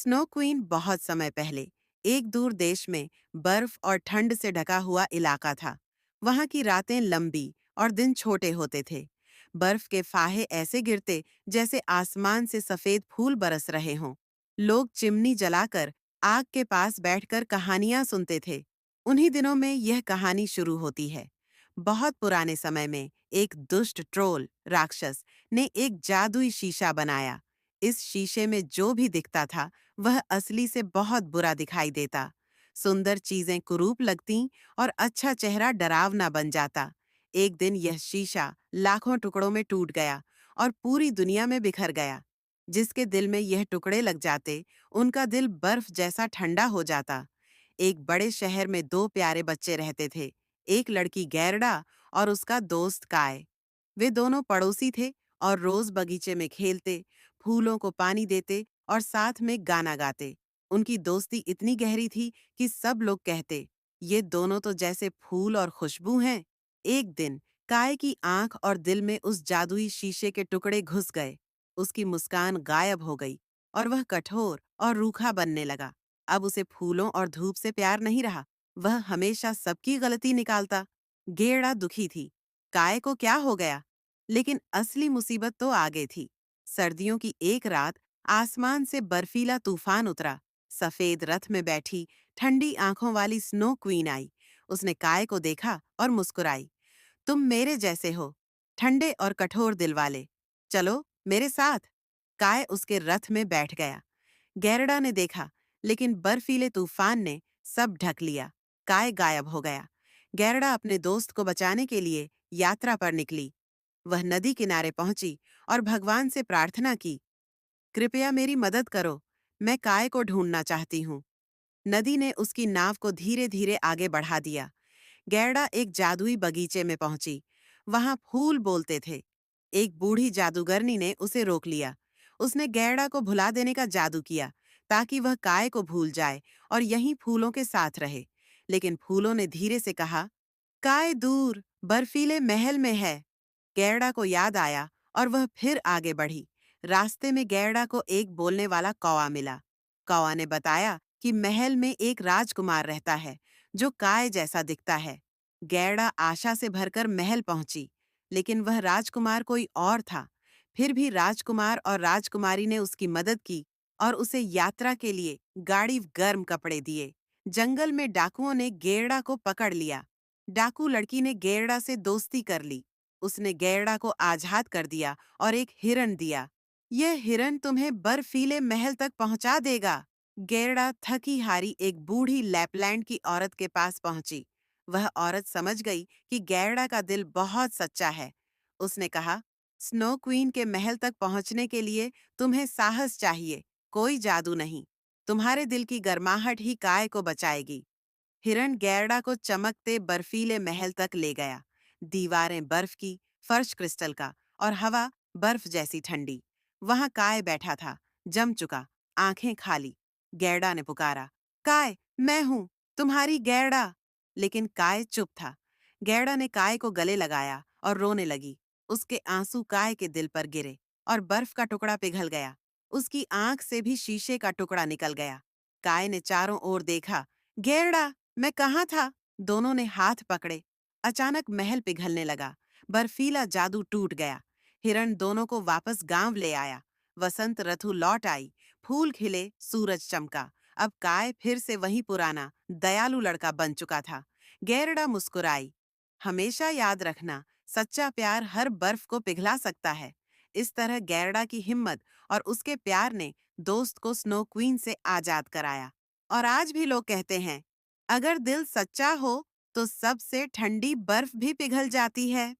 Snow queen बहुत समय पहले एक दूर देश में बर्फ और ठंड से ढका हुआ इलाका था। वहां की रातें लंबी और दिन छोटे होते थे। बर्फ के फाहे ऐसे गिरते जैसे आसमान से सफेद फूल बरस रहे हों। लोग चिमनी जलाकर आग के पास बैठकर कहानियां सुनते थे। उन्हीं दिनों में यह कहानी शुरू होती है। बहुत पुराने समय में एक दुष्ट ट्रोल राक्षस ने एक जादुई शीशा बनाया। इस शीशे में जो भी दिखता था वह असली से बहुत बुरा दिखाई देता। सुंदर चीजें कुरूप लगतीं और अच्छा चेहरा डरावना बन जाता। एक दिन यह शीशा लाखों टुकड़ों में टूट गया और पूरी दुनिया में बिखर गया। जिसके दिल में यह टुकड़े लग जाते, उनका दिल बर्फ जैसा ठंडा हो जाता। एक बड़े शहर में दो प्यारे बच्चे रहते थे। एक लड़की गैरडा और उसका दोस्त काय। वे दोनों पड़ोसी थे और रोज बगीचे में खेलते, फूलों को पानी देते और साथ में गाना गाते। उनकी दोस्ती इतनी गहरी थी कि सब लोग कहते, ये दोनों तो जैसे फूल और खुशबू हैं। एक दिन काय की आंख और दिल में उस जादुई शीशे के टुकड़े घुस गए। उसकी मुस्कान गायब हो गई और वह कठोर और रूखा बनने लगा। अब उसे फूलों और धूप से प्यार नहीं रहा। वह हमेशा सबकी गलती निकालता। गेड़ा दुखी थी। काय को क्या हो गया? लेकिन असली मुसीबत तो आगे थी। सर्दियों की एक रात आसमान से बर्फीला तूफान उतरा। सफेद रथ में बैठी ठंडी आंखों वाली स्नो क्वीन आई। उसने काय को देखा और मुस्कुराई। तुम मेरे जैसे हो, ठंडे और कठोर दिल वाले। चलो मेरे साथ। काय उसके रथ में बैठ गया। गैरडा ने देखा, लेकिन बर्फीले तूफान ने सब ढक लिया। काय गायब हो गया। गैरडा अपने दोस्त को बचाने के लिए यात्रा पर निकली। वह नदी किनारे पहुंची और भगवान से प्रार्थना की, कृपया मेरी मदद करो, मैं काय को ढूंढना चाहती हूँ। नदी ने उसकी नाव को धीरे धीरे आगे बढ़ा दिया। गैरडा एक जादुई बगीचे में पहुंची। वहां फूल बोलते थे। एक बूढ़ी जादूगरनी ने उसे रोक लिया। उसने गैरडा को भुला देने का जादू किया ताकि वह काय को भूल जाए और यहीं फूलों के साथ रहे। लेकिन फूलों ने धीरे से कहा, काय दूर बर्फीले महल में है। गैरडा को याद आया और वह फिर आगे बढ़ी। रास्ते में गैरडा को एक बोलने वाला कौवा मिला। कौवा ने बताया कि महल में एक राजकुमार रहता है जो काय जैसा दिखता है। गैरडा आशा से भरकर महल पहुंची, लेकिन वह राजकुमार कोई और था। फिर भी राजकुमार और राजकुमारी ने उसकी मदद की और उसे यात्रा के लिए गाढ़ी गर्म कपड़े दिए। जंगल में डाकुओं ने गैरडा को पकड़ लिया। डाकू लड़की ने गैरडा से दोस्ती कर ली। उसने गैरडा को आजाद कर दिया और एक हिरण दिया। यह हिरण तुम्हें बर्फीले महल तक पहुंचा देगा। गैरडा थकी हारी एक बूढ़ी लैपलैंड की औरत के पास पहुंची। वह औरत समझ गई कि गैरडा का दिल बहुत सच्चा है। उसने कहा, स्नो क्वीन के महल तक पहुंचने के लिए तुम्हें साहस चाहिए, कोई जादू नहीं। तुम्हारे दिल की गर्माहट ही काय को बचाएगी। हिरण गैरडा को चमकते बर्फीले महल तक ले गया। दीवारें बर्फ की, फर्श क्रिस्टल का और हवा बर्फ जैसी ठंडी। वहां काय बैठा था, जम चुका, आंखें खाली। गैरडा ने पुकारा, काय, मैं हूं, तुम्हारी गैरडा। लेकिन काय चुप था। गैरडा ने काय को गले लगाया और रोने लगी। उसके आंसू काय के दिल पर गिरे और बर्फ का टुकड़ा पिघल गया। उसकी आंख से भी शीशे का टुकड़ा निकल गया। काय ने चारों ओर देखा। गैरडा, मैं कहाँ था? दोनों ने हाथ पकड़े। अचानक महल पिघलने लगा। बर्फीला जादू टूट गया। हिरण दोनों को वापस गांव ले आया। वसंत ऋतु लौट आई। फूल खिले, सूरज चमका। अब काय फिर से वही पुराना दयालु लड़का बन चुका था। गैरडा मुस्कुराई। हमेशा याद रखना, सच्चा प्यार हर बर्फ को पिघला सकता है। इस तरह गैरडा की हिम्मत और उसके प्यार ने दोस्त को स्नो क्वीन से आजाद कराया। और आज भी लोग कहते हैं, अगर दिल सच्चा हो तो सबसे ठंडी बर्फ भी पिघल जाती है।